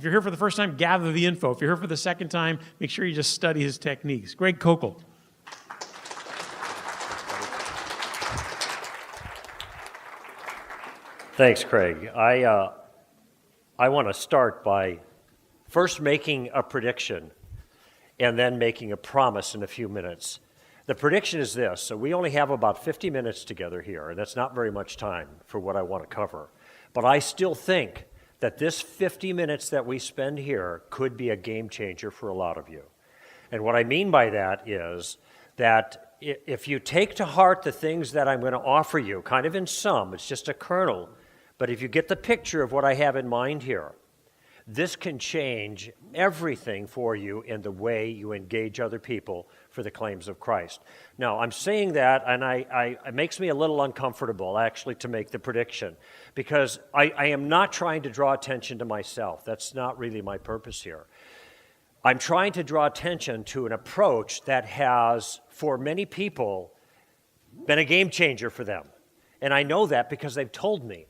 If you're here for the first time, gather the info. If you're here for the second time, make sure you just study his techniques. Greg Koukl. Thanks, Craig. I want to start by first making a prediction and then making a promise in a few minutes. The prediction is this. So we only have about 50 minutes together here, and that's not very much time for what I want to cover. But I still think that this 50 minutes that we spend here could be a game changer for a lot of you. And what I mean by that is that if you take to heart the things that I'm going to offer you, kind of in sum, it's just a kernel, but if you get the picture of what I have in mind here, this can change everything for you in the way you engage other people for the claims of Christ. Now, I'm saying that, and it makes me a little uncomfortable, actually, to make the prediction, because I am not trying to draw attention to myself. That's not really my purpose here. I'm trying to draw attention to an approach that has, for many people, been a game changer for them. And I know that because they've told me.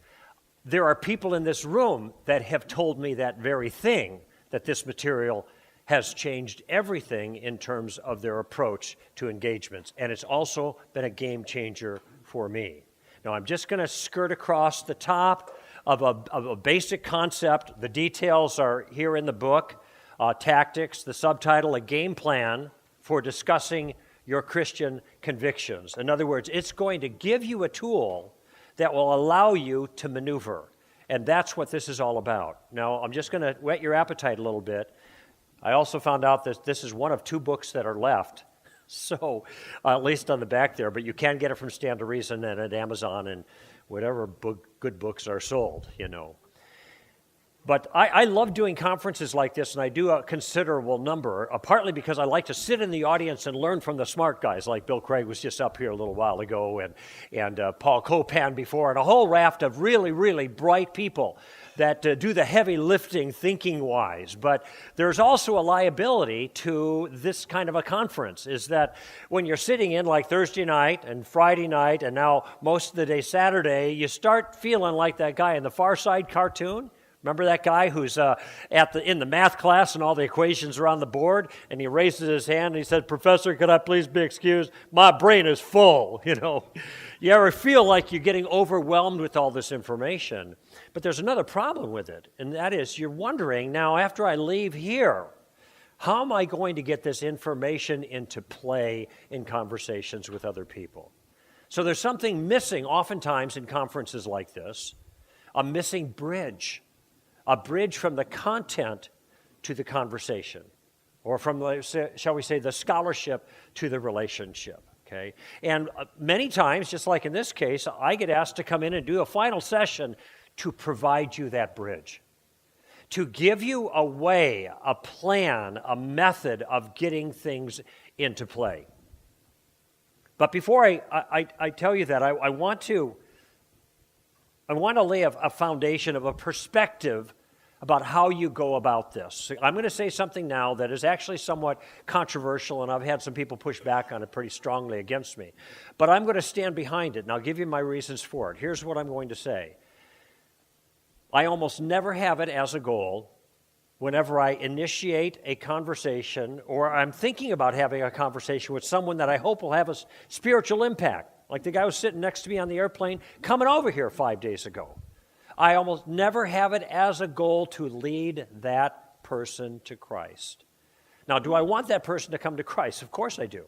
There are people in this room that have told me that very thing, that this material has changed everything in terms of their approach to engagements. And it's also been a game changer for me. Now, I'm just going to skirt across the top of a basic concept. The details are here in the book. Tactics, the subtitle, a game plan for discussing your Christian convictions. In other words, it's going to give you a tool that will allow you to maneuver. And that's what this is all about. Now, I'm just going to whet your appetite a little bit. I also found out that this is one of 2 books that are left, so at least on the back there, but you can get it from Stand to Reason and at Amazon and whatever good books are sold, you know. But I love doing conferences like this, and I do a considerable number, partly because I like to sit in the audience and learn from the smart guys, like Bill Craig was just up here a little while ago, and Paul Copan before, and a whole raft of really, really bright people that do the heavy lifting thinking-wise. But there's also a liability to this kind of a conference, is that when you're sitting in like Thursday night and Friday night, and now most of the day Saturday, you start feeling like that guy in the Far Side cartoon. Remember that guy who's in the math class and all the equations are on the board, and he raises his hand and he said, "Professor, could I please be excused? My brain is full," you know. You ever feel like you're getting overwhelmed with all this information? But there's another problem with it, and that is you're wondering, now after I leave here, how am I going to get this information into play in conversations with other people? So there's something missing oftentimes in conferences like this, a missing bridge. A bridge from the content to the conversation, or from, shall we say, the scholarship to the relationship, okay? And many times, just like in this case, I get asked to come in and do a final session to provide you that bridge, to give you a way, a plan, a method of getting things into play. But before I tell you that, I want to lay a foundation of a perspective about how you go about this. I'm going to say something now that is actually somewhat controversial, and I've had some people push back on it pretty strongly against me. But I'm going to stand behind it, and I'll give you my reasons for it. Here's what I'm going to say. I almost never have it as a goal whenever I initiate a conversation, or I'm thinking about having a conversation with someone that I hope will have a spiritual impact. Like the guy who was sitting next to me on the airplane coming over here 5 days ago. I almost never have it as a goal to lead that person to Christ. Now, do I want that person to come to Christ? Of course I do.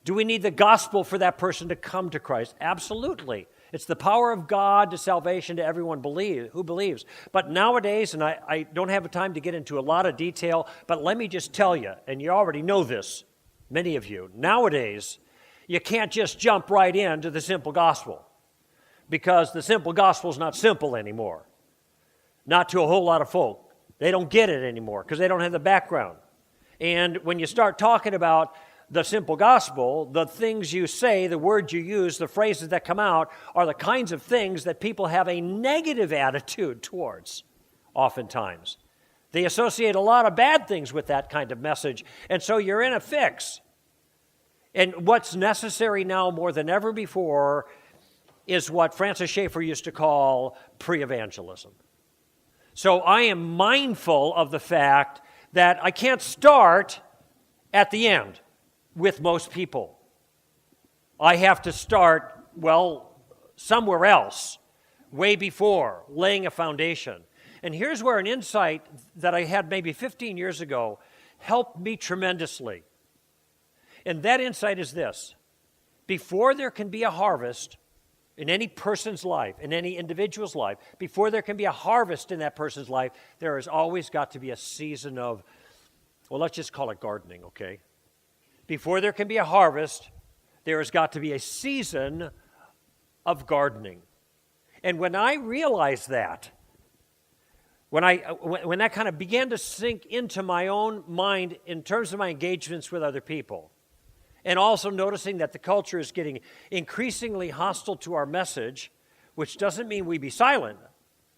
Do we need the gospel for that person to come to Christ? Absolutely. It's the power of God to salvation to everyone who believes. But nowadays, and I don't have time to get into a lot of detail, but let me just tell you, and you already know this, many of you, nowadays, you can't just jump right into the simple gospel, because the simple gospel is not simple anymore. Not to a whole lot of folk. They don't get it anymore because they don't have the background. And when you start talking about the simple gospel, the things you say, the words you use, the phrases that come out are the kinds of things that people have a negative attitude towards, oftentimes. They associate a lot of bad things with that kind of message, and so you're in a fix. And what's necessary now more than ever before is what Francis Schaeffer used to call pre-evangelism. So I am mindful of the fact that I can't start at the end with most people. I have to start, well, somewhere else, way before, laying a foundation. And here's where an insight that I had maybe 15 years ago helped me tremendously. And that insight is this: before there can be a harvest in any person's life, in any individual's life, before there can be a harvest in that person's life, there has always got to be a season of, well, let's just call it gardening, okay? Before there can be a harvest, there has got to be a season of gardening. And when I realized that, when that kind of began to sink into my own mind in terms of my engagements with other people, and also noticing that the culture is getting increasingly hostile to our message, which doesn't mean we be silent,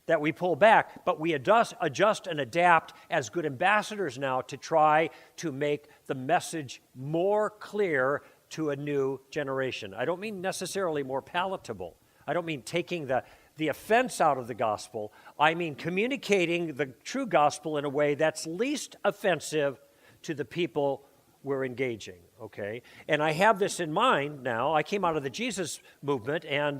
that we pull back, but we adjust and adapt as good ambassadors now to try to make the message more clear to a new generation. I don't mean necessarily more palatable. I don't mean taking the offense out of the gospel. I mean communicating the true gospel in a way that's least offensive to the people we're engaging, okay? And I have this in mind now. I came out of the Jesus movement, and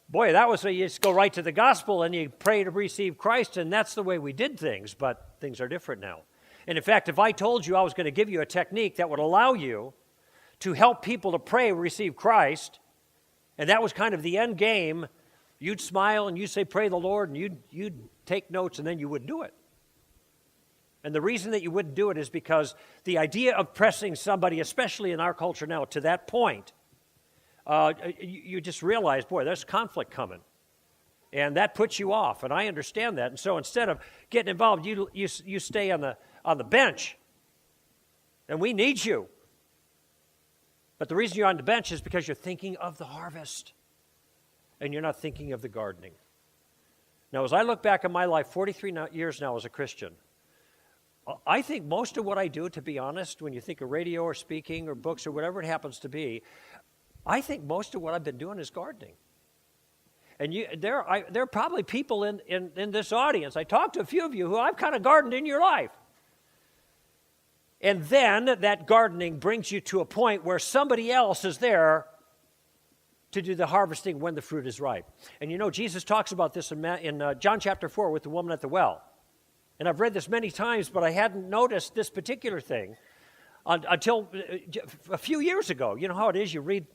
boy, that was where you just go right to the gospel and you pray to receive Christ, and that's the way we did things, but things are different now. And in fact, if I told you I was going to give you a technique that would allow you to help people to pray receive Christ, and that was kind of the end game, you'd smile and you'd say, pray the Lord, and you'd take notes, and then you would do it. And the reason that you wouldn't do it is because the idea of pressing somebody, especially in our culture now, to that point, you just realize, boy, there's conflict coming. And that puts you off, and I understand that. And so instead of getting involved, you stay on the bench. And we need you. But the reason you're on the bench is because you're thinking of the harvest. And you're not thinking of the gardening. Now, as I look back on my life, 43 years now as a Christian, I think most of what I do, to be honest, when you think of radio or speaking or books or whatever it happens to be, I think most of what I've been doing is gardening. And there are probably people in this audience, I talked to a few of you, who I've kind of gardened in your life. And then that gardening brings you to a point where somebody else is there to do the harvesting when the fruit is ripe. And you know, Jesus talks about this in John chapter 4 with the woman at the well. And I've read this many times, but I hadn't noticed this particular thing until a few years ago. You know how it is, you read,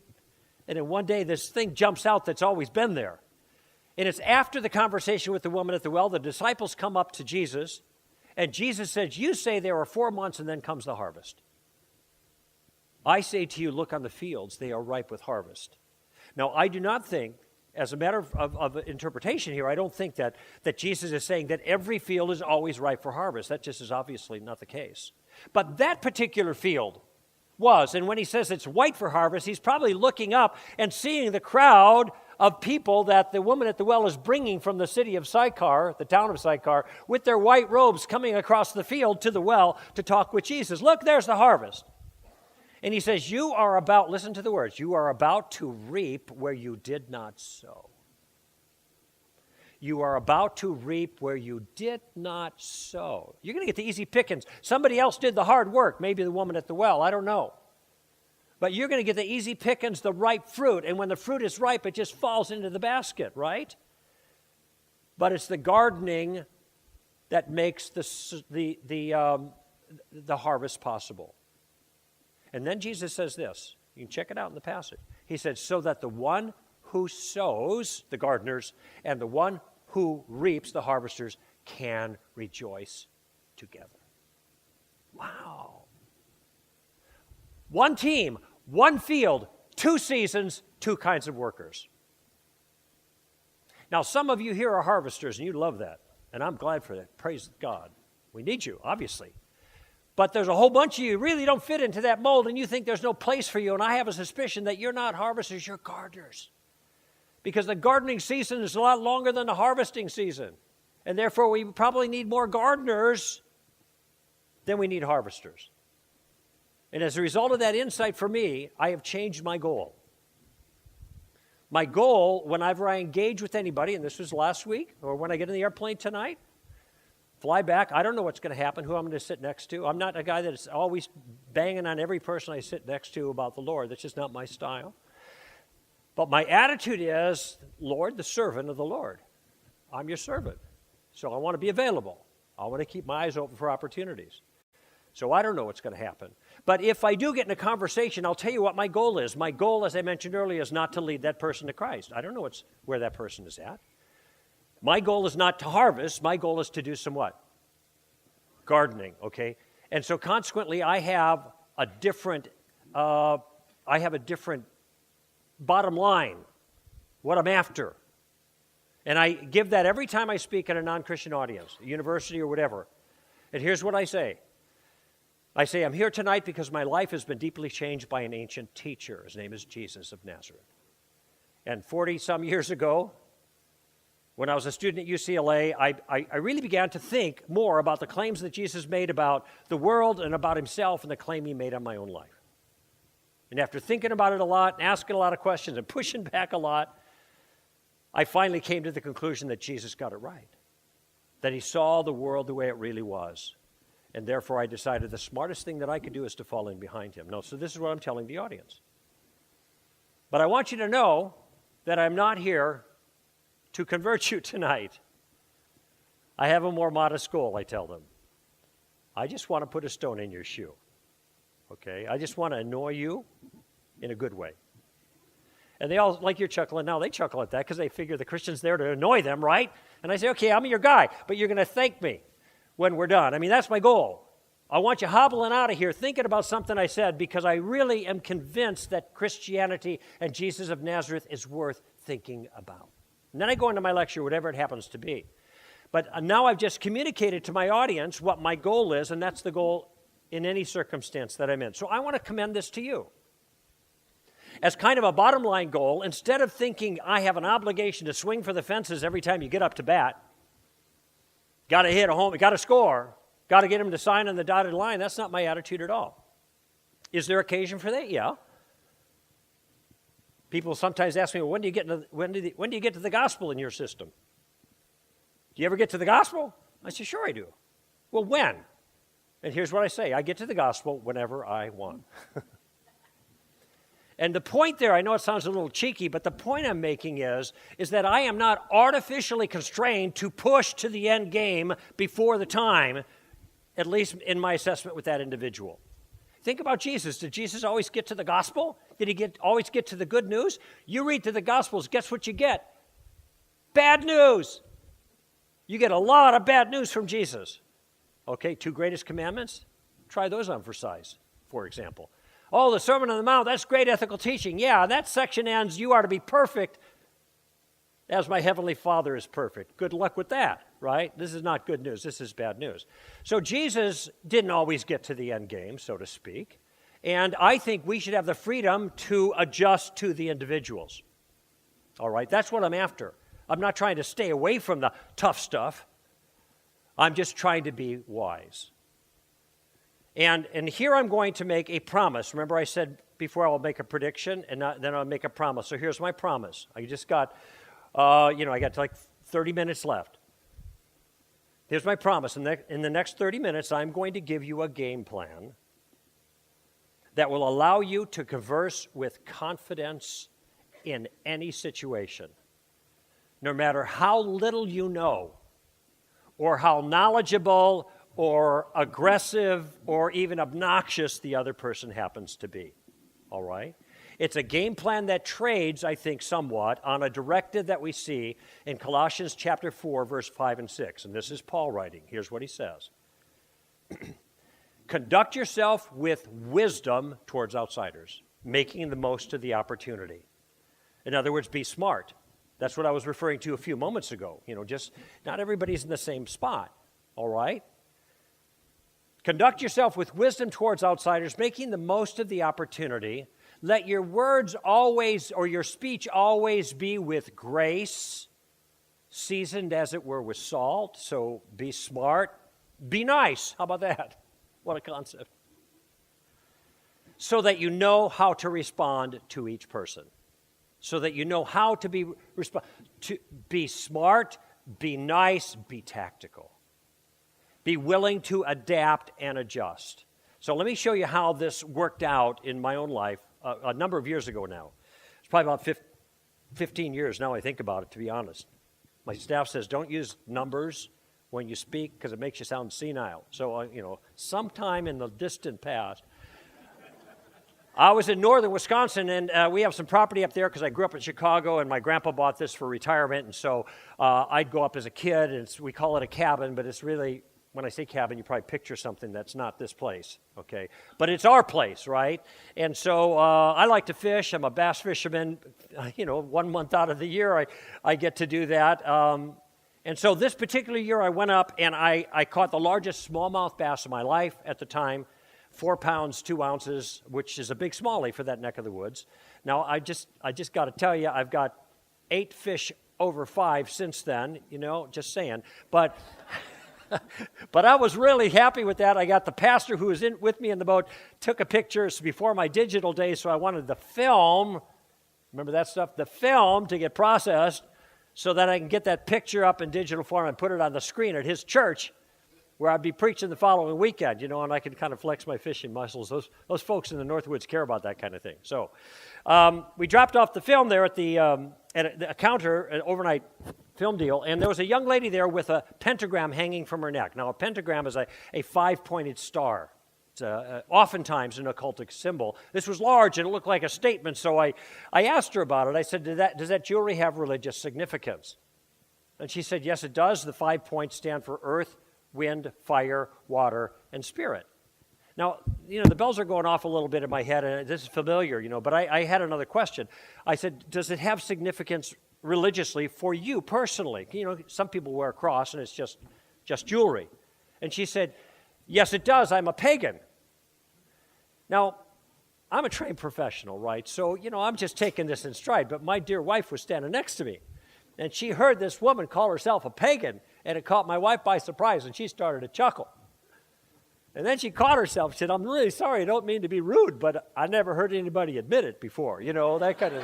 and then one day this thing jumps out that's always been there. And it's after the conversation with the woman at the well, the disciples come up to Jesus, and Jesus says, you say there are 4 months and then comes the harvest. I say to you, look on the fields, they are ripe with harvest. Now, I do not think, as a matter of interpretation here, I don't think that Jesus is saying that every field is always ripe for harvest. That just is obviously not the case. But that particular field was, and when he says it's white for harvest, he's probably looking up and seeing the crowd of people that the woman at the well is bringing from the city of Sychar, the town of Sychar, with their white robes coming across the field to the well to talk with Jesus. Look, there's the harvest. And he says, you are about, listen to the words, you are about to reap where you did not sow. You are about to reap where you did not sow. You're going to get the easy pickings. Somebody else did the hard work, maybe the woman at the well, I don't know. But you're going to get the easy pickings, the ripe fruit, and when the fruit is ripe, it just falls into the basket, right? But it's the gardening that makes the harvest possible. And then Jesus says this. You can check it out in the passage. He said, so that the one who sows, the gardeners, and the one who reaps, the harvesters, can rejoice together. Wow. One team, one field, 2 seasons, 2 kinds of workers. Now, some of you here are harvesters, and you love that. And I'm glad for that. Praise God. We need you, obviously. But there's a whole bunch of you who really don't fit into that mold, and you think there's no place for you. And I have a suspicion that you're not harvesters, you're gardeners. Because the gardening season is a lot longer than the harvesting season. And therefore, we probably need more gardeners than we need harvesters. And as a result of that insight for me, I have changed my goal. My goal, whenever I engage with anybody, and this was last week, or when I get in the airplane tonight, fly back. I don't know what's going to happen, who I'm going to sit next to. I'm not a guy that's always banging on every person I sit next to about the Lord. That's just not my style. But my attitude is, Lord, the servant of the Lord. I'm your servant. So I want to be available. I want to keep my eyes open for opportunities. So I don't know what's going to happen. But if I do get in a conversation, I'll tell you what my goal is. My goal, as I mentioned earlier, is not to lead that person to Christ. I don't know where that person is at. My goal is not to harvest. My goal is to do some what? Gardening, okay? And so consequently, I have a different bottom line, what I'm after. And I give that every time I speak at a non-Christian audience, a university or whatever. And here's what I say. I say, I'm here tonight because my life has been deeply changed by an ancient teacher. His name is Jesus of Nazareth. And 40-some years ago, when I was a student at UCLA, I really began to think more about the claims that Jesus made about the world and about himself and the claim he made on my own life. And after thinking about it a lot, and asking a lot of questions, and pushing back a lot, I finally came to the conclusion that Jesus got it right, that he saw the world the way it really was. And therefore, I decided the smartest thing that I could do is to fall in behind him. No, so this is what I'm telling the audience. But I want you to know that I'm not here to convert you tonight. I have a more modest goal, I tell them. I just want to put a stone in your shoe. Okay? I just want to annoy you in a good way. And they all, like you're chuckling now, they chuckle at that because they figure the Christian's there to annoy them, right? And I say, okay, I'm your guy, but you're going to thank me when we're done. I mean, that's my goal. I want you hobbling out of here thinking about something I said because I really am convinced that Christianity and Jesus of Nazareth is worth thinking about. And then I go into my lecture, whatever it happens to be. But now I've just communicated to my audience what my goal is, and that's the goal in any circumstance that I'm in. So I want to commend this to you. As kind of a bottom line goal, instead of thinking I have an obligation to swing for the fences every time you get up to bat, got to hit a home, got to score, got to get him to sign on the dotted line, that's not my attitude at all. Is there occasion for that? Yeah. People sometimes ask me, well, when do you get to the gospel in your system? Do you ever get to the gospel? I say, sure I do. Well, when? And here's what I say. I get to the gospel whenever I want. And the point there, I know it sounds a little cheeky, but the point I'm making is that I am not artificially constrained to push to the end game before the time, at least in my assessment with that individual. Think about Jesus. Did Jesus always get to the gospel? Did he always get to the good news? You read through the Gospels, guess what you get? Bad news. You get a lot of bad news from Jesus. Okay, 2 greatest commandments? Try those on for size, for example. Oh, the Sermon on the Mount, that's great ethical teaching. Yeah, that section ends, you are to be perfect as my heavenly Father is perfect. Good luck with that, right? This is not good news. This is bad news. So Jesus didn't always get to the end game, so to speak. And I think we should have the freedom to adjust to the individuals. All right, that's what I'm after. I'm not trying to stay away from the tough stuff. I'm just trying to be wise. And here I'm going to make a promise. Remember I said before I'll make a prediction and then I'll make a promise. So here's my promise. I just got, I got like 30 minutes left. Here's my promise. In the next 30 minutes, I'm going to give you a game plan that will allow you to converse with confidence in any situation, no matter how little you know or how knowledgeable or aggressive or even obnoxious the other person happens to be, all right? It's a game plan that trades, I think, somewhat on a directive that we see in Colossians chapter 4, verse 5 and 6. And this is Paul writing. Here's what he says. Conduct yourself with wisdom towards outsiders, making the most of the opportunity. In other words, be smart. That's what I was referring to a few moments ago. Just not everybody's in the same spot, all right? Conduct yourself with wisdom towards outsiders, making the most of the opportunity. Let your words always, or your speech always be with grace, seasoned as it were with salt. So be smart, be nice. How about that? What a concept. So that you know how to respond to each person. So that you know how to be smart, be nice, be tactical. Be willing to adapt and adjust. So let me show you how this worked out in my own life a number of years ago now. It's probably about 15 years now I think about it, to be honest. My staff says don't use numbers when you speak because it makes you sound senile. So, sometime in the distant past, I was in northern Wisconsin, and we have some property up there because I grew up in Chicago, and my grandpa bought this for retirement, and so I'd go up as a kid, and we call it a cabin, but it's really, when I say cabin, you probably picture something that's not this place, okay? But it's our place, right? And so I like to fish. I'm a bass fisherman. 1 month out of the year I get to do that. And so this particular year I went up, and I caught the largest smallmouth bass of my life at the time, 4 pounds, 2 ounces, which is a big smallie for that neck of the woods. Now, I just got to tell you, I've got 8 fish over 5 since then, just saying. But I was really happy with that. I got the pastor who was with me in the boat, took a picture. It's before my digital days, so I wanted the film, remember that stuff? The film to get processed so that I can get that picture up in digital form and put it on the screen at his church where I'd be preaching the following weekend, and I could kind of flex my fishing muscles. Those folks in the Northwoods care about that kind of thing. So we dropped off the film there at a counter, an overnight film deal, and there was a young lady there with a pentagram hanging from her neck. Now, a pentagram is a 5-pointed star. It's oftentimes an occultic symbol. This was large, and it looked like a statement, so I asked her about it. I said, does that jewelry have religious significance? And she said, yes, it does. The 5 points stand for earth, wind, fire, water, and spirit. Now, the bells are going off a little bit in my head, and this is familiar, but I had another question. I said, does it have significance religiously for you personally? Some people wear a cross, and it's just jewelry. And she said, yes, it does. I'm a pagan. Now, I'm a trained professional, right? So, I'm just taking this in stride, but my dear wife was standing next to me, and she heard this woman call herself a pagan, and it caught my wife by surprise, and she started to chuckle. And then she caught herself. She said, I'm really sorry. I don't mean to be rude, but I never heard anybody admit it before. That kind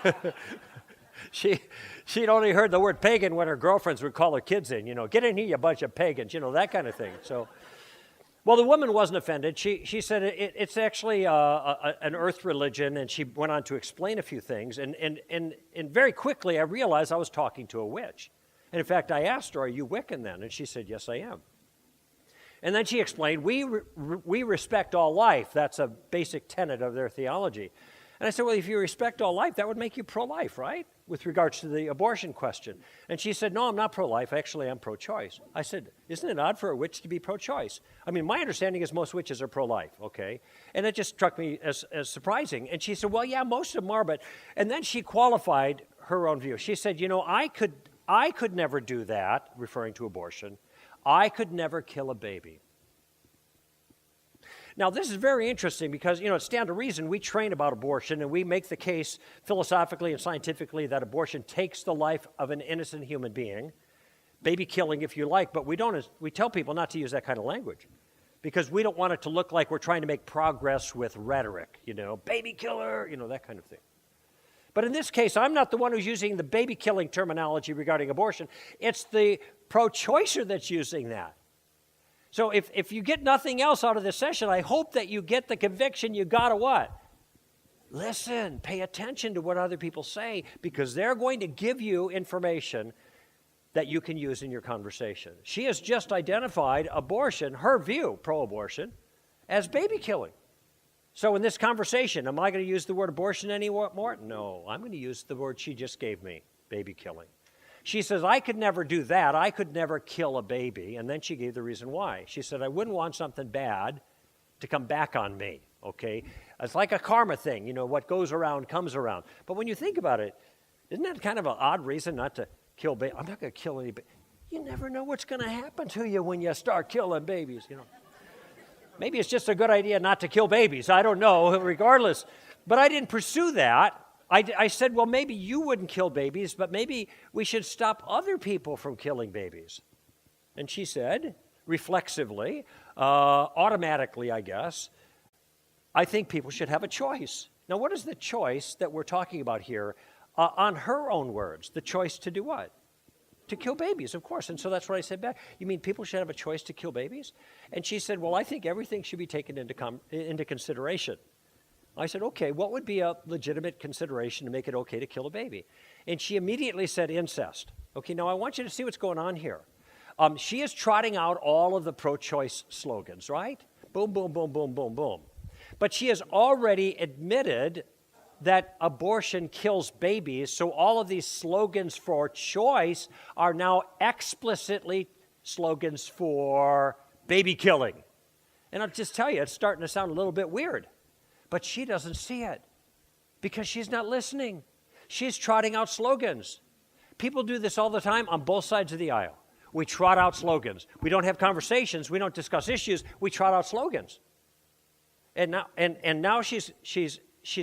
of She'd only heard the word pagan when her girlfriends would call her kids in, get in here, you bunch of pagans, that kind of thing. So, well, the woman wasn't offended. She said it's actually an earth religion, and she went on to explain a few things. And very quickly I realized I was talking to a witch. And in fact, I asked her, are you Wiccan then? And she said, yes, I am. And then she explained, we respect all life. That's a basic tenet of their theology. And I said, well, if you respect all life, that would make you pro-life, right? With regards to the abortion question. And she said, no, I'm not pro-life. Actually, I'm pro-choice. I said, isn't it odd for a witch to be pro-choice? I mean, my understanding is most witches are pro-life, okay? And it just struck me as surprising. And she said, well, yeah, most of them are, but... And then she qualified her own view. She said, I could never do that, referring to abortion. I could never kill a baby. Now, this is very interesting because, it stands to reason we train about abortion and we make the case philosophically and scientifically that abortion takes the life of an innocent human being, baby killing if you like, but we tell people not to use that kind of language because we don't want it to look like we're trying to make progress with rhetoric, baby killer, that kind of thing. But in this case, I'm not the one who's using the baby killing terminology regarding abortion. It's the pro-choicer that's using that. So if you get nothing else out of this session, I hope that you get the conviction you got to what? Listen, pay attention to what other people say because they're going to give you information that you can use in your conversation. She has just identified abortion, her view, pro-abortion, as baby killing. So in this conversation, am I going to use the word abortion anymore? No, I'm going to use the word she just gave me, baby killing. She says, I could never do that. I could never kill a baby. And then she gave the reason why. She said, I wouldn't want something bad to come back on me, okay? It's like a karma thing, what goes around comes around. But when you think about it, isn't that kind of an odd reason not to kill babies? I'm not going to kill any babies. You never know what's going to happen to you when you start killing babies, Maybe it's just a good idea not to kill babies. I don't know, regardless. But I didn't pursue that. I said, well, maybe you wouldn't kill babies, but maybe we should stop other people from killing babies. And she said, reflexively, automatically, I guess, I think people should have a choice. Now, what is the choice that we're talking about here? On her own words, the choice to do what? to kill babies, of course. And so that's what I said back. You mean people should have a choice to kill babies? And she said, well, I think everything should be taken into consideration. I said, okay, what would be a legitimate consideration to make it okay to kill a baby? And she immediately said incest. Okay, now I want you to see what's going on here. She is trotting out all of the pro-choice slogans, right? Boom, boom, boom, boom, boom, boom. But she has already admitted that abortion kills babies, so all of these slogans for choice are now explicitly slogans for baby killing. And I'll just tell you, it's starting to sound a little bit weird. But she doesn't see it because she's not listening. She's trotting out slogans. People do this all the time on both sides of the aisle. We trot out slogans. We don't have conversations. We don't discuss issues. We trot out slogans. And now she's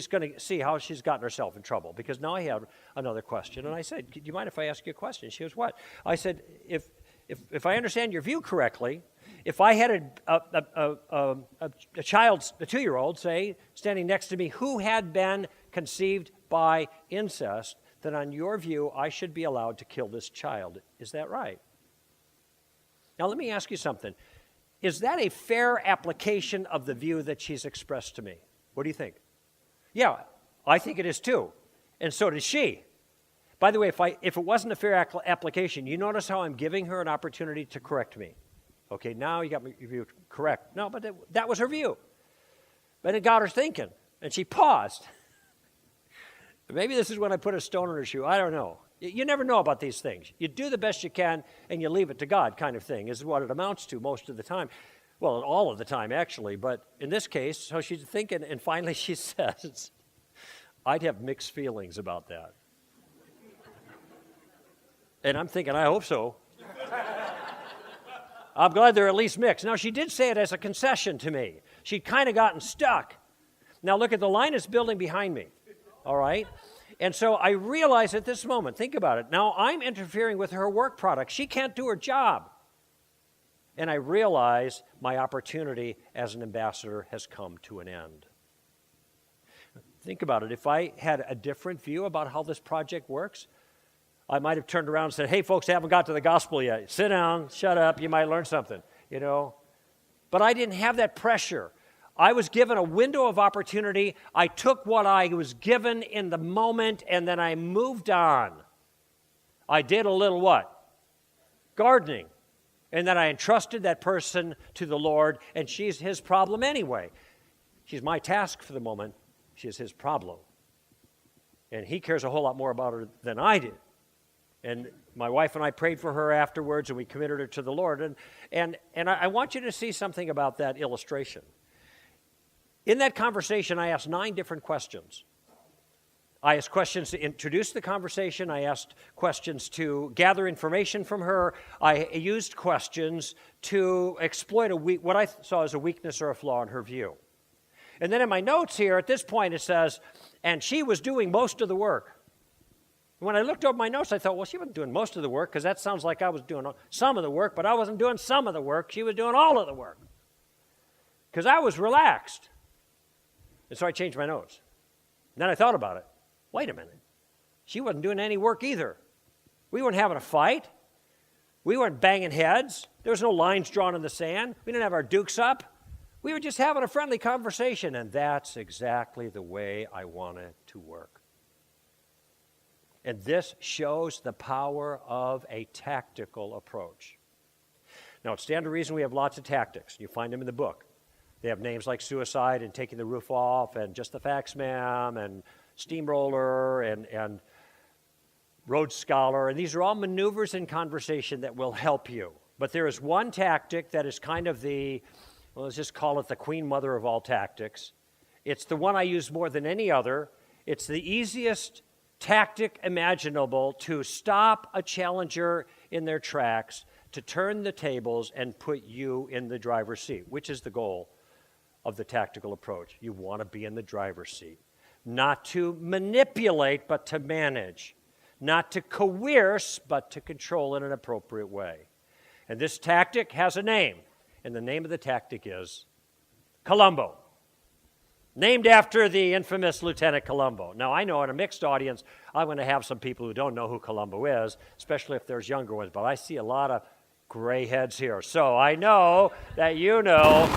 going to see how she's gotten herself in trouble, because now I have another question. And I said, do you mind if I ask you a question? She goes, what? I said, if I understand your view correctly, if I had a child, a 2-year-old, say, standing next to me who had been conceived by incest, then on your view, I should be allowed to kill this child. Is that right? Now, let me ask you something. Is that a fair application of the view that she's expressed to me? What do you think? Yeah, I think it is too, and so does she. By the way, if it wasn't a fair application, you notice how I'm giving her an opportunity to correct me. Okay, now you got my view correct. No, but that was her view. But it got her thinking, and she paused. Maybe this is when I put a stone in her shoe. I don't know. You never know about these things. You do the best you can, and you leave it to God, kind of thing, is what it amounts to most of the time. Well, all of the time, actually. But in this case, so she's thinking, and finally she says, I'd have mixed feelings about that. And I'm thinking, I hope so. I'm glad they're at least mixed. Now, she did say it as a concession to me. She'd kind of gotten stuck. Now, look at the line is building behind me, all right? And so I realize at this moment, think about it. Now, I'm interfering with her work product. She can't do her job. And I realize my opportunity as an ambassador has come to an end. Think about it. If I had a different view about how this project works, I might have turned around and said, hey, folks, I haven't got to the gospel yet. Sit down, shut up, you might learn something, you know. But I didn't have that pressure. I was given a window of opportunity. I took what I was given in the moment, and then I moved on. I did a little what? Gardening. And then I entrusted that person to the Lord, and she's his problem anyway. She's my task for the moment. She's his problem. And he cares a whole lot more about her than I did. And my wife and I prayed for her afterwards, and we committed her to the Lord. And I want you to see something about that illustration. In that conversation, I asked 9 different questions. I asked questions to introduce the conversation. I asked questions to gather information from her. I used questions to exploit what I saw as a weakness or a flaw in her view. And then in my notes here, at this point, it says, and she was doing most of the work. When I looked over my notes, I thought, well, she wasn't doing most of the work, because that sounds like I was doing some of the work, but I wasn't doing some of the work. She was doing all of the work, because I was relaxed. And so I changed my notes. And then I thought about it. Wait a minute. She wasn't doing any work either. We weren't having a fight. We weren't banging heads. There was no lines drawn in the sand. We didn't have our dukes up. We were just having a friendly conversation, and that's exactly the way I want it to work. And this shows the power of a tactical approach. Now, it stands to reason we have lots of tactics. You find them in the book. They have names like suicide and taking the roof off and just the facts, ma'am, and steamroller and Rhodes Scholar. And these are all maneuvers in conversation that will help you. But there is one tactic that is kind of let's just call it the queen mother of all tactics. It's the one I use more than any other. It's the easiest tactic imaginable to stop a challenger in their tracks, to turn the tables and put you in the driver's seat, which is the goal of the tactical approach. You want to be in the driver's seat. Not to manipulate, but to manage. Not to coerce, but to control in an appropriate way. And this tactic has a name, and the name of the tactic is Columbo. named after the infamous Lieutenant Columbo. Now, I know in a mixed audience, I'm going to have some people who don't know who Columbo is, especially if there's younger ones, but I see a lot of gray heads here. So I know that you know,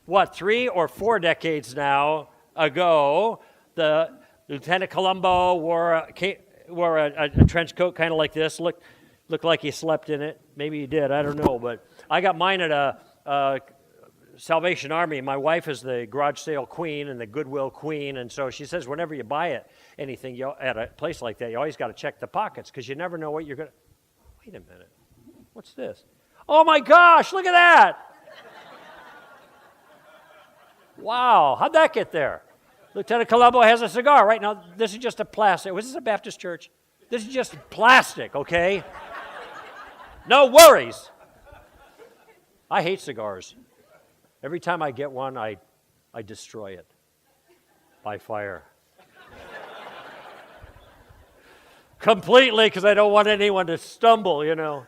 3 or 4 decades now ago, the Lieutenant Columbo wore a trench coat kind of like this, looked like he slept in it. Maybe he did, I don't know, but I got mine at a Salvation Army. My wife is the garage sale queen and the Goodwill queen, and so she says whenever you buy anything at a place like that, you always got to check the pockets because you never know what you're going to... Wait a minute. What's this? Oh my gosh, look at that! Wow, how'd that get there? Lieutenant Columbo has a cigar. Right now, this is just a plastic. Was this a Baptist church? This is just plastic, okay? No worries. I hate cigars. Every time I get one, I destroy it by fire. Completely, because I don't want anyone to stumble, you know.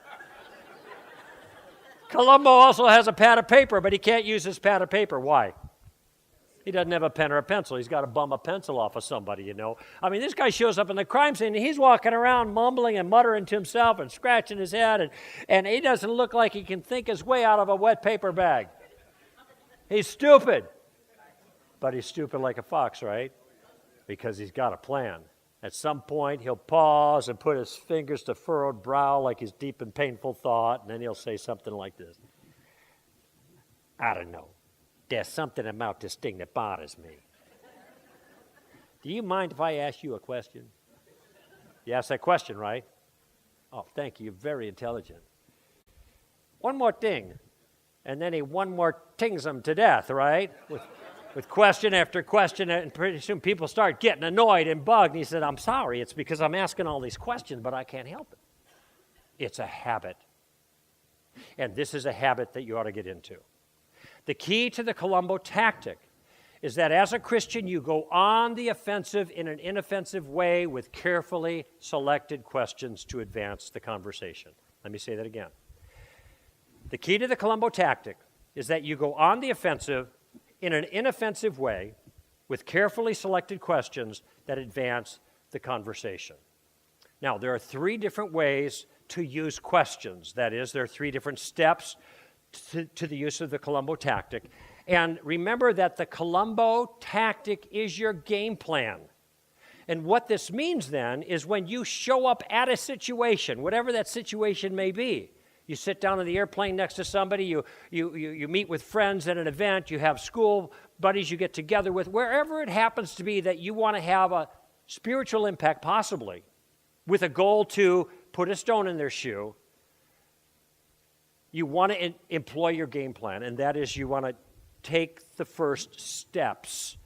Columbo also has a pad of paper, but he can't use his pad of paper. Why? He doesn't have a pen or a pencil. He's got to bum a pencil off of somebody, you know. I mean, this guy shows up in the crime scene, and he's walking around mumbling and muttering to himself and scratching his head, and he doesn't look like he can think his way out of a wet paper bag. He's stupid. But he's stupid like a fox, right? Because he's got a plan. At some point, he'll pause and put his fingers to furrowed brow like he's deep in painful thought, and then he'll say something like this. I don't know. There's something about this thing that bothers me. Do you mind if I ask you a question? You asked that question, right? Oh, thank you. You're very intelligent. One more thing. And then he one more tings him to death, right? With question after question, and pretty soon people start getting annoyed and bugged. And he said, I'm sorry, it's because I'm asking all these questions, but I can't help it. It's a habit. And this is a habit that you ought to get into. The key to the Columbo tactic is that as a Christian, you go on the offensive in an inoffensive way with carefully selected questions to advance the conversation. Let me say that again. The key to the Columbo tactic is that you go on the offensive in an inoffensive way with carefully selected questions that advance the conversation. Now, there are 3 different ways to use questions. That is, there are 3 different steps to the use of the Columbo tactic. And remember that the Columbo tactic is your game plan. And what this means then is when you show up at a situation, whatever that situation may be, you sit down on the airplane next to somebody, you meet with friends at an event, you have school buddies you get together with, wherever it happens to be that you want to have a spiritual impact, possibly, with a goal to put a stone in their shoe, you want to employ your game plan, and that is you want to take the first steps.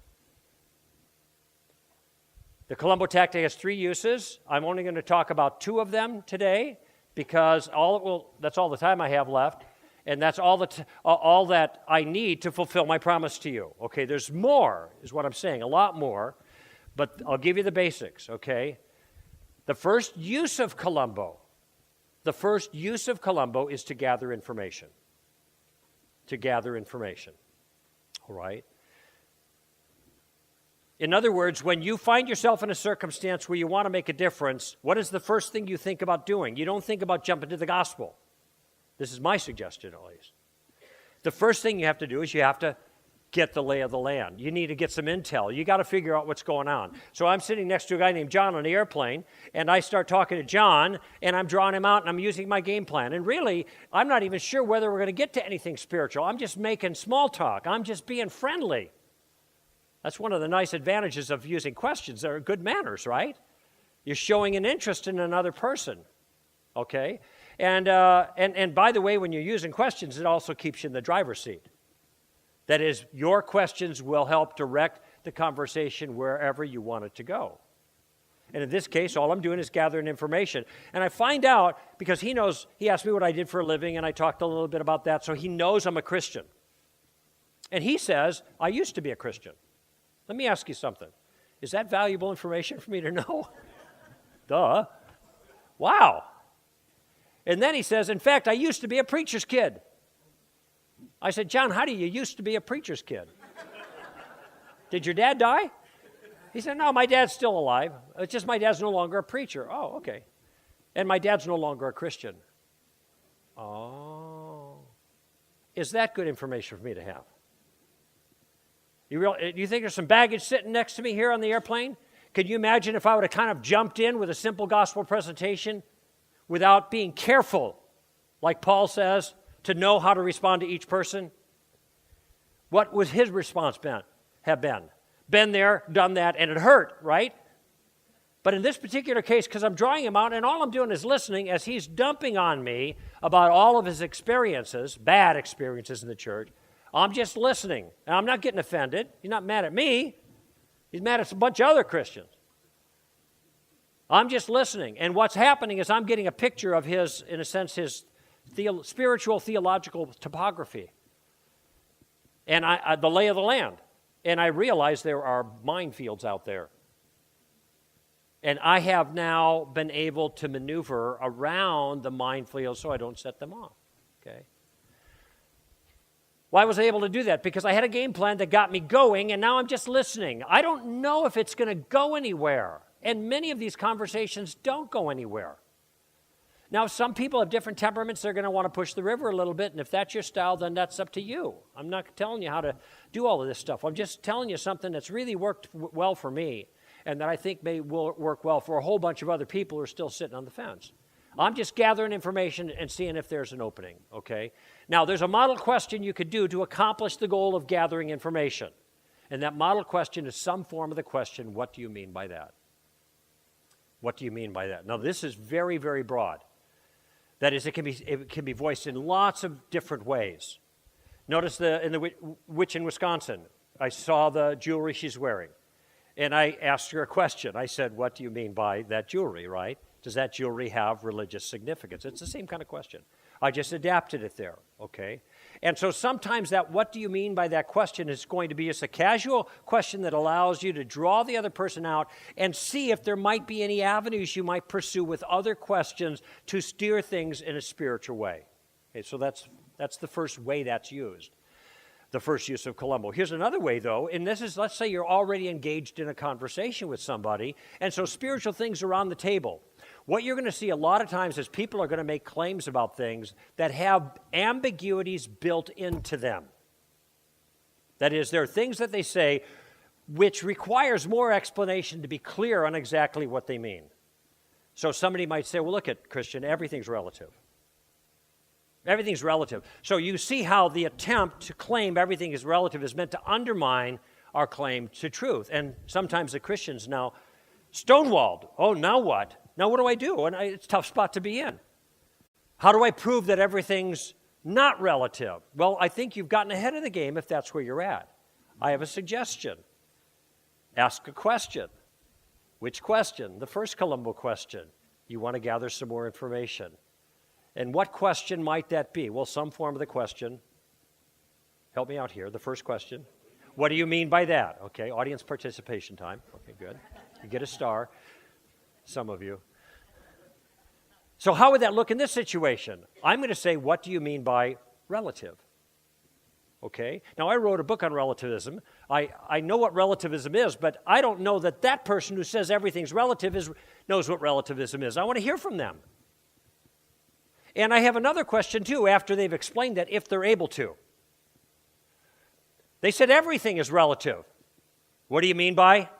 The Columbo tactic has 3 uses. I'm only going to talk about 2 of them today because that's all the time I have left, and that's all that I need to fulfill my promise to you. Okay, there's more, is what I'm saying, a lot more, but I'll give you the basics, okay? The first use of Columbo is to gather information. To gather information. All right? In other words, when you find yourself in a circumstance where you want to make a difference, what is the first thing you think about doing? You don't think about jumping to the gospel. This is my suggestion, at least. The first thing you have to do is you have to get the lay of the land. You need to get some intel. You got to figure out what's going on. So I'm sitting next to a guy named John on the airplane, and I start talking to John, and I'm drawing him out, and I'm using my game plan. And really, I'm not even sure whether we're going to get to anything spiritual. I'm just making small talk. I'm just being friendly. That's one of the nice advantages of using questions. They're good manners, right? You're showing an interest in another person, okay? And by the way, when you're using questions, it also keeps you in the driver's seat. That is, your questions will help direct the conversation wherever you want it to go. And in this case, all I'm doing is gathering information. And I find out, because he asked me what I did for a living, and I talked a little bit about that, so he knows I'm a Christian. And he says, I used to be a Christian. Let me ask you something. Is that valuable information for me to know? Duh. Wow. And then he says, in fact, I used to be a preacher's kid. I said, John, how do you used to be a preacher's kid? Did your dad die? He said, no, my dad's still alive. It's just my dad's no longer a preacher. Oh, okay. And my dad's no longer a Christian. Oh. Is that good information for me to have? You think there's some baggage sitting next to me here on the airplane? Could you imagine if I would have kind of jumped in with a simple gospel presentation without being careful, like Paul says, to know how to respond to each person? What would his response have been? Been there, done that, and it hurt, right? But in this particular case, because I'm drawing him out, and all I'm doing is listening as he's dumping on me about all of his experiences, bad experiences in the church, I'm just listening. And I'm not getting offended. He's not mad at me. He's mad at a bunch of other Christians. I'm just listening. And what's happening is I'm getting a picture of his, in a sense, his spiritual, theological topography. And the lay of the land. And I realize there are minefields out there. And I have now been able to maneuver around the minefields so I don't set them off. Okay? Why was I able to do that? Because I had a game plan that got me going, and now I'm just listening. I don't know if it's going to go anywhere. And many of these conversations don't go anywhere. Now, some people have different temperaments. They're going to want to push the river a little bit, and if that's your style, then that's up to you. I'm not telling you how to do all of this stuff. I'm just telling you something that's really worked well for me and that I think will work well for a whole bunch of other people who are still sitting on the fence. I'm just gathering information and seeing if there's an opening, okay? Now, there's a model question you could do to accomplish the goal of gathering information. And that model question is some form of the question, what do you mean by that? What do you mean by that? Now, this is very, very broad. That is, it can be voiced in lots of different ways. Notice in the witch in Wisconsin, I saw the jewelry she's wearing. And I asked her a question. I said, what do you mean by that jewelry, right? Does that jewelry have religious significance? It's the same kind of question. I just adapted it there, okay? And so sometimes that what do you mean by that question is going to be just a casual question that allows you to draw the other person out and see if there might be any avenues you might pursue with other questions to steer things in a spiritual way. Okay, so that's the first way that's used. The first use of Columbo. Here's another way, though, and this is, let's say you're already engaged in a conversation with somebody, and so spiritual things are on the table. What you're going to see a lot of times is people are going to make claims about things that have ambiguities built into them. That is, there are things that they say which requires more explanation to be clear on exactly what they mean. So somebody might say, well, look at Christian, everything's relative. Everything's relative. So you see how the attempt to claim everything is relative is meant to undermine our claim to truth. And sometimes the Christians now stonewalled. Oh, now what? Now what do I do? And it's a tough spot to be in. How do I prove that everything's not relative? Well, I think you've gotten ahead of the game if that's where you're at. I have a suggestion. Ask a question. Which question? The first Columbo question. You want to gather some more information. And what question might that be? Well, some form of the question. Help me out here. The first question. What do you mean by that? Okay, audience participation time. Okay, good. You get a star. Some of you. So how would that look in this situation? I'm going to say, what do you mean by relative? Okay? Now, I wrote a book on relativism. I know what relativism is, but I don't know that that person who says everything's relative knows what relativism is. I want to hear from them. And I have another question, too, after they've explained that, if they're able to. They said everything is relative. What do you mean by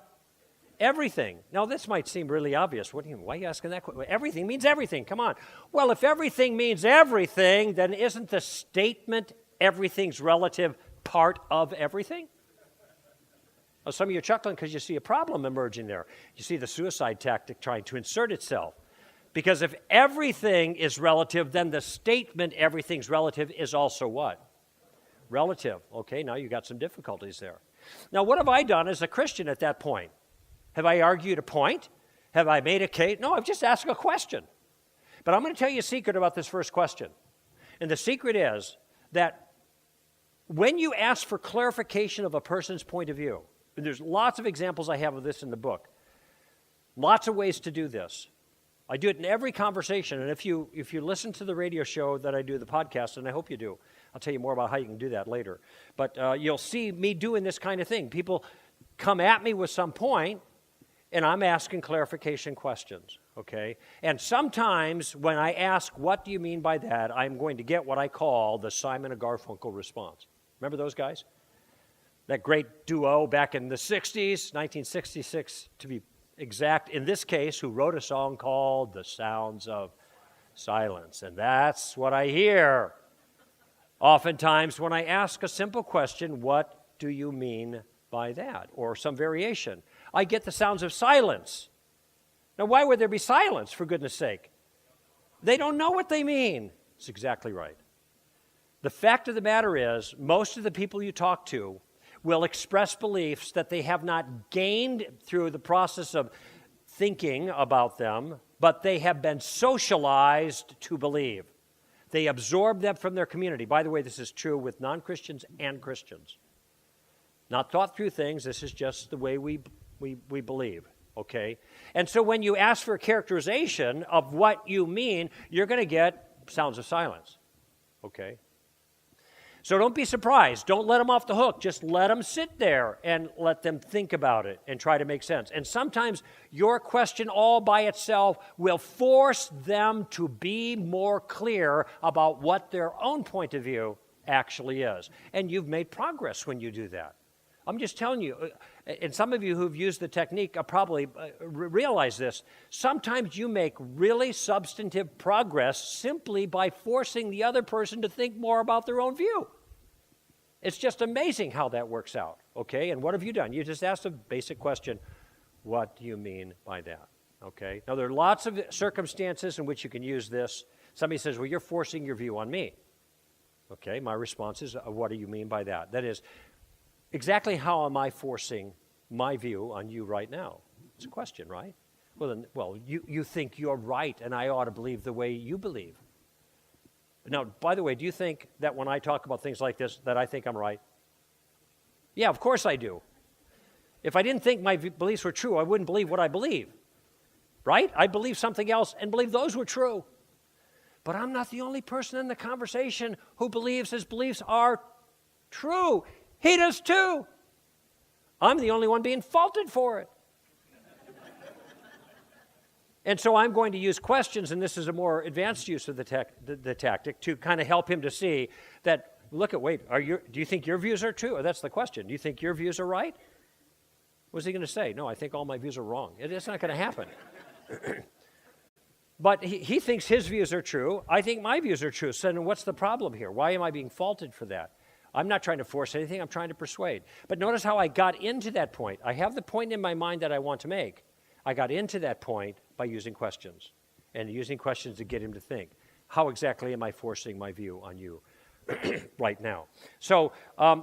everything? Now, this might seem really obvious. What do you mean? Why are you asking that question? Everything means everything. Come on. Well, if everything means everything, then isn't the statement everything's relative part of everything? Well, some of you are chuckling because you see a problem emerging there. You see the suicide tactic trying to insert itself. Because if everything is relative, then the statement everything's relative is also what? Relative. Okay, now you got some difficulties there. Now, what have I done as a Christian at that point? Have I argued a point? Have I made a case? No, I've just asked a question. But I'm going to tell you a secret about this first question. And the secret is that when you ask for clarification of a person's point of view, and there's lots of examples I have of this in the book, lots of ways to do this. I do it in every conversation, and if you listen to the radio show that I do, the podcast, and I hope you do, I'll tell you more about how you can do that later. But you'll see me doing this kind of thing. People come at me with some point, and I'm asking clarification questions, okay? And sometimes when I ask, what do you mean by that, I'm going to get what I call the Simon and Garfunkel response. Remember those guys? That great duo back in the 60s, 1966 to be exact, in this case, who wrote a song called The Sounds of Silence. And that's what I hear oftentimes when I ask a simple question, what do you mean by that? Or some variation. I get the sounds of silence. Now, why would there be silence, for goodness sake? They don't know what they mean. It's exactly right. The fact of the matter is, most of the people you talk to will express beliefs that they have not gained through the process of thinking about them, but they have been socialized to believe. They absorb them from their community. By the way, this is true with non-Christians and Christians. Not thought through things, this is just the way we believe, okay? And so when you ask for a characterization of what you mean, you're going to get sounds of silence, okay? So don't be surprised. Don't let them off the hook. Just let them sit there and let them think about it and try to make sense. And sometimes your question all by itself will force them to be more clear about what their own point of view actually is. And you've made progress when you do that. I'm just telling you, and some of you who've used the technique probably realize this, sometimes you make really substantive progress simply by forcing the other person to think more about their own view. It's just amazing how that works out, okay? And what have you done? You just asked a basic question, what do you mean by that, okay? Now, there are lots of circumstances in which you can use this. Somebody says, well, you're forcing your view on me. Okay, my response is, what do you mean by that? That is, exactly how am I forcing my view on you right now? It's a question, right? Well, you think you're right, and I ought to believe the way you believe. Now, by the way, do you think that when I talk about things like this, that I think I'm right? Yeah, of course I do. If I didn't think my beliefs were true, I wouldn't believe what I believe, right? I believe something else and believe those were true. But I'm not the only person in the conversation who believes his beliefs are true. He does too. I'm the only one being faulted for it. And so I'm going to use questions, and this is a more advanced use of the tactic to kind of help him to see that, do you think your views are true? Or that's the question. Do you think your views are right? What's he going to say? No, I think all my views are wrong. It's not going to happen. But he thinks his views are true. I think my views are true. So then what's the problem here? Why am I being faulted for that? I'm not trying to force anything. I'm trying to persuade. But notice how I got into that point. I have the point in my mind that I want to make. I got into that point by using questions and using questions to get him to think. How exactly am I forcing my view on you right now? So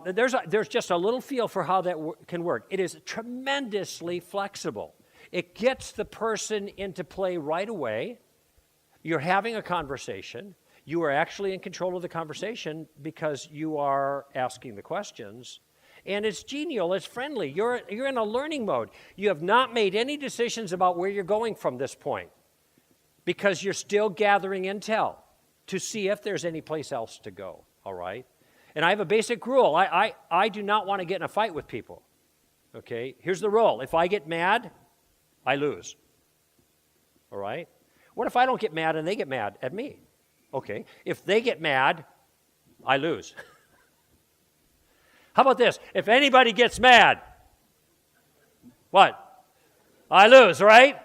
there's just a little feel for how that can work. It is tremendously flexible. It gets the person into play right away. You're having a conversation. You are actually in control of the conversation because you are asking the questions. And it's genial, it's friendly. You're in a learning mode. You have not made any decisions about where you're going from this point because you're still gathering intel to see if there's any place else to go, all right? And I have a basic rule. I do not want to get in a fight with people, okay? Here's the rule. If I get mad, I lose, all right? What if I don't get mad and they get mad at me? Okay, if they get mad, I lose. How about this? If anybody gets mad, what? I lose, right?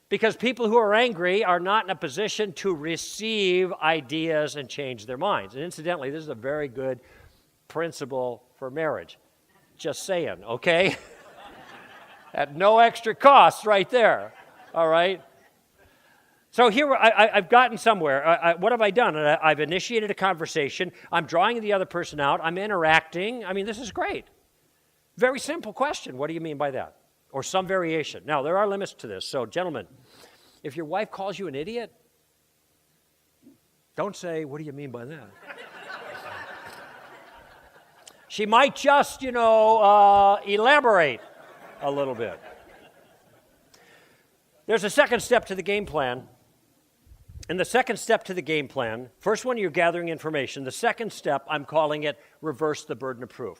Because people who are angry are not in a position to receive ideas and change their minds. And incidentally, this is a very good principle for marriage. Just saying, okay? At no extra cost right there, all right? So here I've gotten somewhere. What have I done? I've initiated a conversation. I'm drawing the other person out. I'm interacting. I mean, this is great. Very simple question. What do you mean by that? Or some variation. Now, there are limits to this. So, gentlemen, if your wife calls you an idiot, don't say, what do you mean by that? She might just, elaborate a little bit. There's a second step to the game plan. And the second step to the game plan, first one, you're gathering information. The second step, I'm calling it reverse the burden of proof.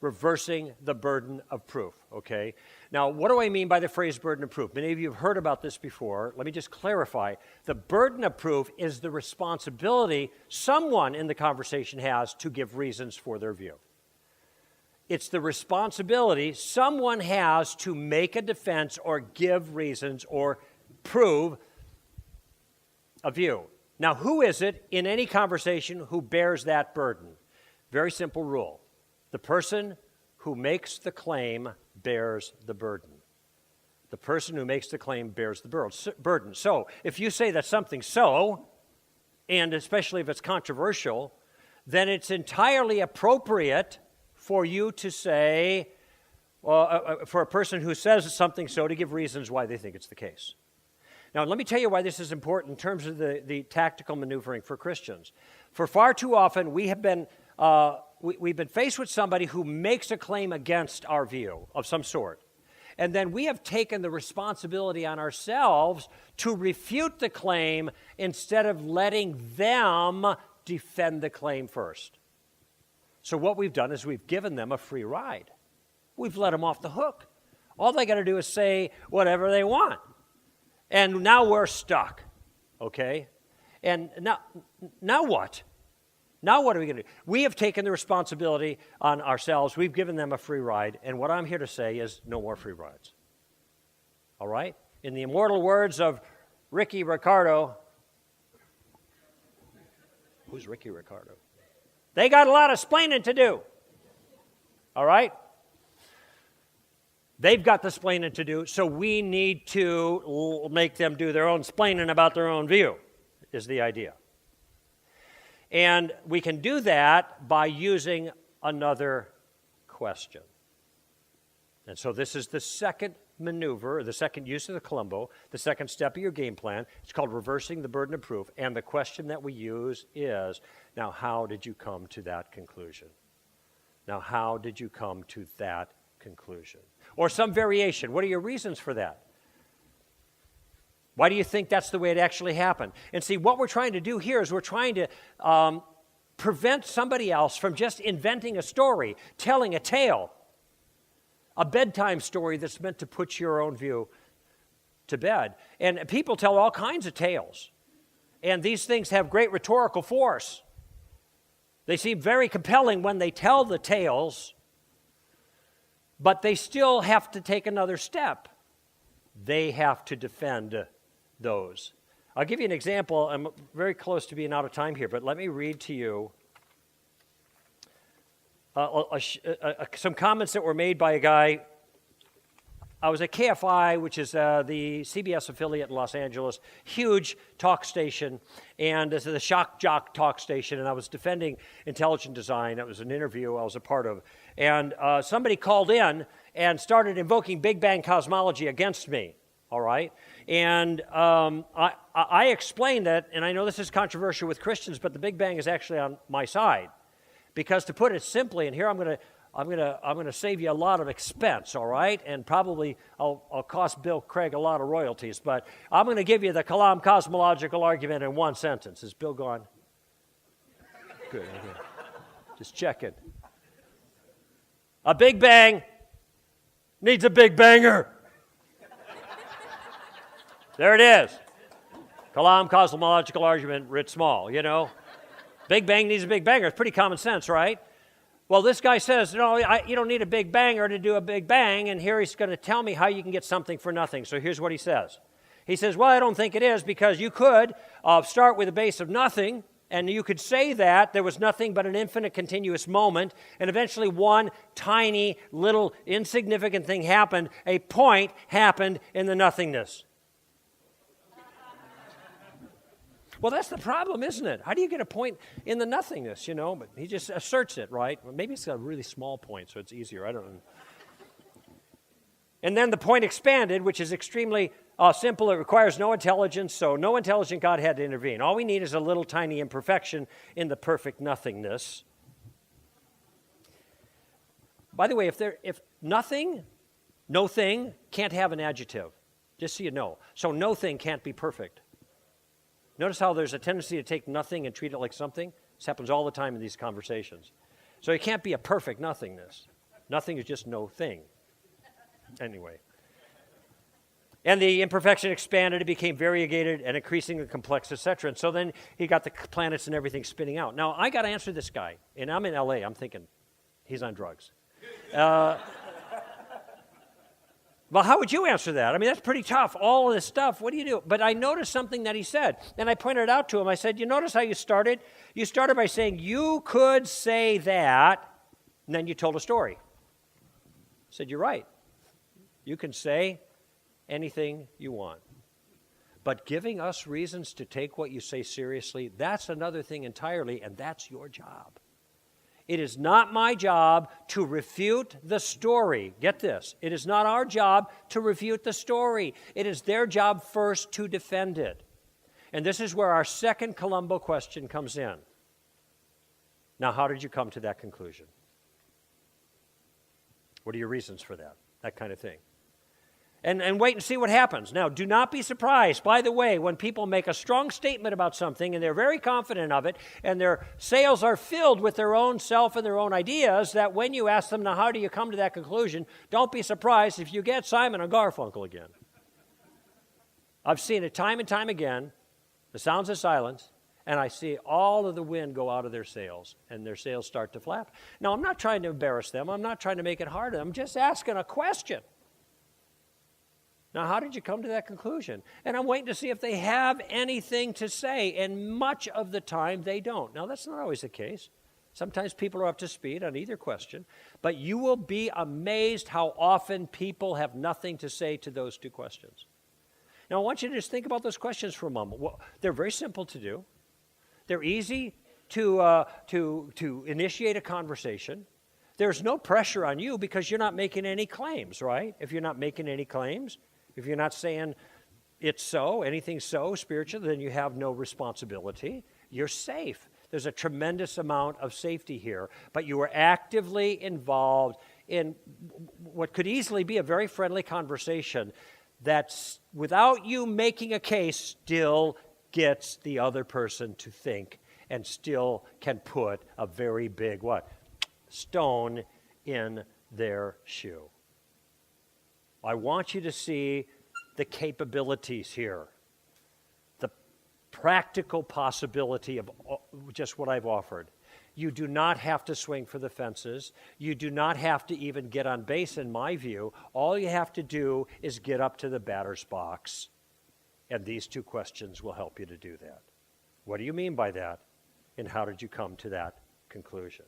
reversing the burden of proof, okay? Now, what do I mean by the phrase burden of proof? Many of you have heard about this before. Let me just clarify. The burden of proof is the responsibility someone in the conversation has to give reasons for their view. It's the responsibility someone has to make a defense or give reasons or prove a view. Now, who is it in any conversation who bears that burden? Very simple rule. The person who makes the claim bears the burden. The person who makes the claim bears the burden. So, if you say that something's so, and especially if it's controversial, then it's entirely appropriate for you to say, for a person who says something so, to give reasons why they think it's the case. Now, let me tell you why this is important in terms of the tactical maneuvering for Christians. For far too often, we have been we've been faced with somebody who makes a claim against our view of some sort. And then we have taken the responsibility on ourselves to refute the claim instead of letting them defend the claim first. So what we've done is we've given them a free ride. We've let them off the hook. All they got to do is say whatever they want. And now we're stuck, okay? And now what? Now what are we going to do? We have taken the responsibility on ourselves. We've given them a free ride. And what I'm here to say is no more free rides. All right? In the immortal words of Ricky Ricardo. Who's Ricky Ricardo? They got a lot of splaining to do. All right? They've got the splaining to do, so we need to make them do their own splaining about their own view, is the idea. And we can do that by using another question. And so this is the second maneuver, the second use of the Columbo, the second step of your game plan. It's called reversing the burden of proof. And the question that we use is, now how did you come to that conclusion? Now how did you come to that conclusion? Or some variation. What are your reasons for that? Why do you think that's the way it actually happened? And see, what we're trying to do here is we're trying to prevent somebody else from just inventing a story, telling a tale, a bedtime story that's meant to put your own view to bed. And people tell all kinds of tales. And these things have great rhetorical force. They seem very compelling when they tell the tales, but they still have to take another step. They have to defend those. I'll give you an example. I'm very close to being out of time here, but let me read to you some comments that were made by a guy. I was at KFI, which is the CBS affiliate in Los Angeles, huge talk station, and this is the shock jock talk station, and I was defending intelligent design. It was an interview I was a part of. And somebody called in and started invoking Big Bang cosmology against me, all right? And I explained that, and I know this is controversial with Christians, but the Big Bang is actually on my side. Because to put it simply, and here I'm going to save you a lot of expense, all right? And probably I'll cost Bill Craig a lot of royalties, but I'm going to give you the Kalam cosmological argument in one sentence. Is Bill gone? Good. Okay. Just checking. A Big Bang needs a Big Banger. There it is. Kalam cosmological argument, writ small, you know. Big Bang needs a Big Banger. It's pretty common sense, right? Well, this guy says, no, you don't need a Big Banger to do a Big Bang, and here he's going to tell me how you can get something for nothing. So here's what he says. He says, well, I don't think it is, because you could start with a base of nothing, and you could say that there was nothing but an infinite continuous moment, and eventually one tiny, little, insignificant thing happened. A point happened in the nothingness. Well, that's the problem, isn't it? How do you get a point in the nothingness, you know? But he just asserts it, right? Well, maybe it's a really small point, so it's easier. I don't know. And then the point expanded, which is extremely simple. It requires no intelligence, so no intelligent God had to intervene. All we need is a little tiny imperfection in the perfect nothingness. By the way, if nothing, no thing, can't have an adjective, just so you know. So no thing can't be perfect. Notice how there's a tendency to take nothing and treat it like something. This happens all the time in these conversations. So it can't be a perfect nothingness. Nothing is just no thing. Anyway. And the imperfection expanded, it became variegated and increasingly complex, etc. And so then he got the planets and everything spinning out. Now, I got to answer this guy, and I'm in LA. I'm thinking, he's on drugs. Well, how would you answer that? I mean, that's pretty tough, all of this stuff. What do you do? But I noticed something that he said, and I pointed it out to him. I said, you notice how you started? You started by saying, you could say that, and then you told a story. I said, you're right. You can say anything you want. But giving us reasons to take what you say seriously, that's another thing entirely, and that's your job. It is not my job to refute the story. Get this. It is not our job to refute the story. It is their job first to defend it. And this is where our second Columbo question comes in. Now, how did you come to that conclusion? What are your reasons for that? That kind of thing. And wait and see what happens. Now, do not be surprised, by the way, when people make a strong statement about something and they're very confident of it and their sails are filled with their own self and their own ideas, that when you ask them, now, how do you come to that conclusion, don't be surprised if you get Simon and Garfunkel again. I've seen it time and time again, the sounds of silence, and I see all of the wind go out of their sails, and their sails start to flap. Now, I'm not trying to embarrass them. I'm not trying to make it hard. I'm just asking a question. Now, how did you come to that conclusion? And I'm waiting to see if they have anything to say, and much of the time they don't. Now, that's not always the case. Sometimes people are up to speed on either question, but you will be amazed how often people have nothing to say to those two questions. Now, I want you to just think about those questions for a moment. Well, they're very simple to do. They're easy to initiate a conversation. There's no pressure on you because you're not making any claims, right? If you're not making any claims, if you're not saying it's so, anything so spiritual, then you have no responsibility. You're safe. There's a tremendous amount of safety here, but you are actively involved in what could easily be a very friendly conversation that's, without you making a case, still gets the other person to think and still can put a very big, stone in their shoe. I want you to see the capabilities here, the practical possibility of just what I've offered. You do not have to swing for the fences. You do not have to even get on base, in my view. All you have to do is get up to the batter's box, and these two questions will help you to do that. What do you mean by that, and how did you come to that conclusion?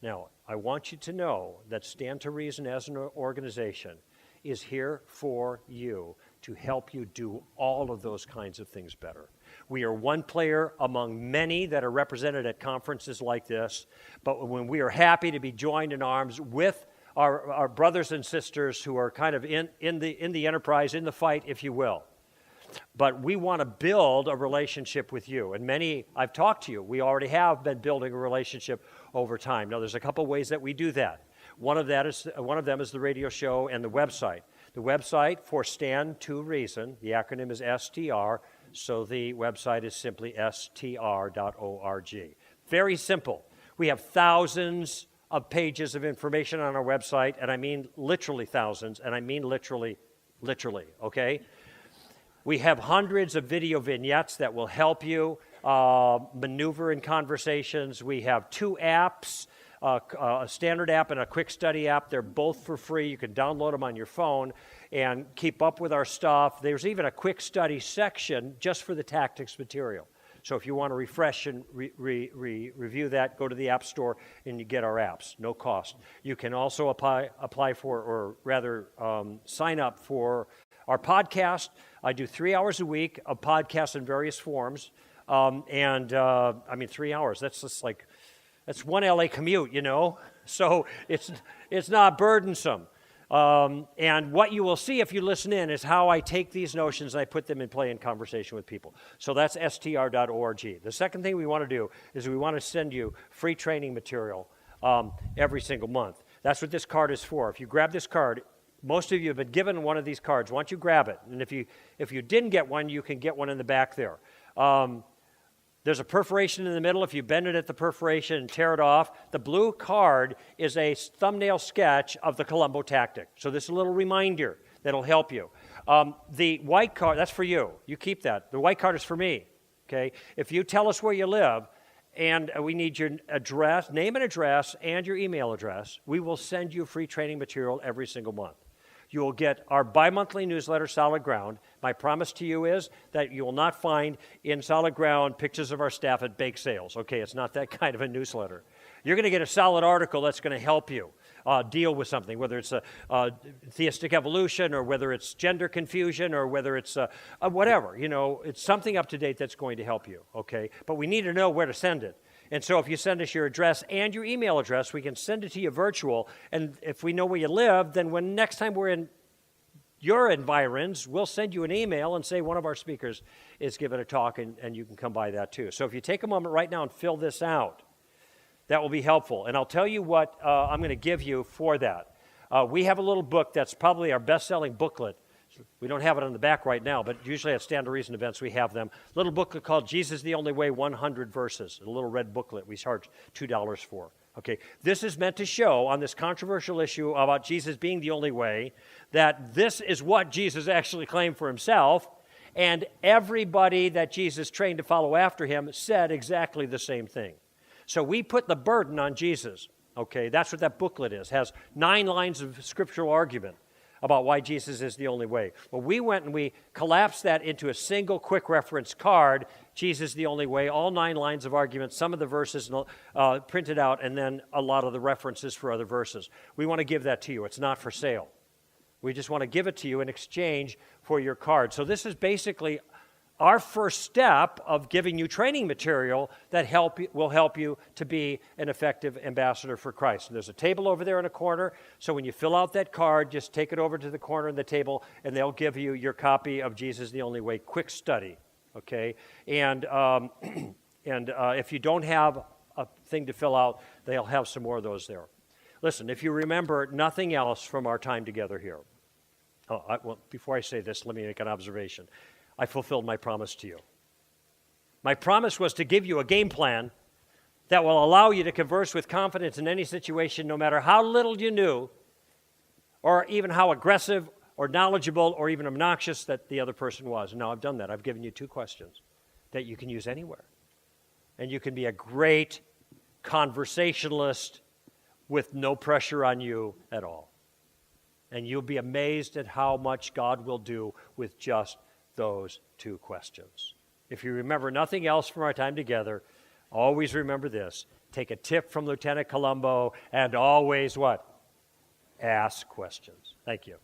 Now, I want you to know that Stand to Reason as an organization is here for you to help you do all of those kinds of things better. We are one player among many that are represented at conferences like this, but when we are happy to be joined in arms with our brothers and sisters who are kind of in the enterprise, in the fight, if you will. But we want to build a relationship with you. And many, I've talked to you, we already have been building a relationship over time. Now, there's a couple ways that we do that. One of them is the radio show and the website. The website for Stand to Reason, the acronym is STR, so the website is simply str.org. Very simple. We have thousands of pages of information on our website, and I mean literally thousands, and I mean literally, okay? We have hundreds of video vignettes that will help you maneuver in conversations. We have two apps, a standard app and a quick study app. They're both for free. You can download them on your phone and keep up with our stuff. There's even a quick study section just for the tactics material. So if you want to refresh and review that, go to the App Store and you get our apps, no cost. You can also apply for, or rather sign up for our podcast. I do 3 hours a week of podcasts in various forms. 3 hours, that's just like, that's one LA commute, you know? So it's not burdensome. And what you will see if you listen in is how I take these notions and I put them in play in conversation with people. So that's str.org. The second thing we want to do is we want to send you free training material every single month. That's what this card is for. If you grab this card, most of you have been given one of these cards. Why don't you grab it? And if you didn't get one, you can get one in the back there. There's a perforation in the middle. If you bend it at the perforation and tear it off, the blue card is a thumbnail sketch of the Columbo tactic. So this is a little reminder that'll help you. The white card, that's for you. You keep that. The white card is for me, okay? If you tell us where you live, and we need your address, name and address, and your email address, we will send you free training material every single month. You will get our bi-monthly newsletter, Solid Ground. My promise to you is that you will not find in Solid Ground pictures of our staff at bake sales. Okay, it's not that kind of a newsletter. You're going to get a solid article that's going to help you deal with something, whether it's a theistic evolution or whether it's gender confusion or whether it's whatever. You know, it's something up to date that's going to help you, okay? But we need to know where to send it. And so if you send us your address and your email address, we can send it to you virtual. And if we know where you live, then when next time we're in your environs, we'll send you an email and say one of our speakers is giving a talk, and you can come by that too. So if you take a moment right now and fill this out, that will be helpful. And I'll tell you what I'm going to give you for that. We have a little book that's probably our best-selling booklet. We don't have it on the back right now, but usually at Stand to Reason events we have them. A little booklet called Jesus the Only Way, 100 Verses. A little red booklet we charge $2 for. Okay, this is meant to show on this controversial issue about Jesus being the only way that this is what Jesus actually claimed for himself, and everybody that Jesus trained to follow after him said exactly the same thing. So we put the burden on Jesus. Okay, that's what that booklet is. Has 9 lines of scriptural argument about why Jesus is the only way. Well, we went and we collapsed that into a single quick reference card, Jesus the only way, all 9 lines of argument, some of the verses printed out, and then a lot of the references for other verses. We want to give that to you. It's not for sale. We just want to give it to you in exchange for your card. So this is basically our first step of giving you training material that will help you to be an effective ambassador for Christ. And there's a table over there in a corner, so when you fill out that card, just take it over to the corner of the table, and they'll give you your copy of Jesus the Only Way, quick study, okay? And if you don't have a thing to fill out, they'll have some more of those there. Listen, if you remember nothing else from our time together here, well, before I say this, let me make an observation. I fulfilled my promise to you. My promise was to give you a game plan that will allow you to converse with confidence in any situation, no matter how little you knew, or even how aggressive or knowledgeable or even obnoxious that the other person was. And now I've done that. I've given you 2 questions that you can use anywhere. And you can be a great conversationalist with no pressure on you at all. And you'll be amazed at how much God will do with just those 2 questions. If you remember nothing else from our time together, always remember this. Take a tip from Lieutenant Columbo and always what? Ask questions. Thank you.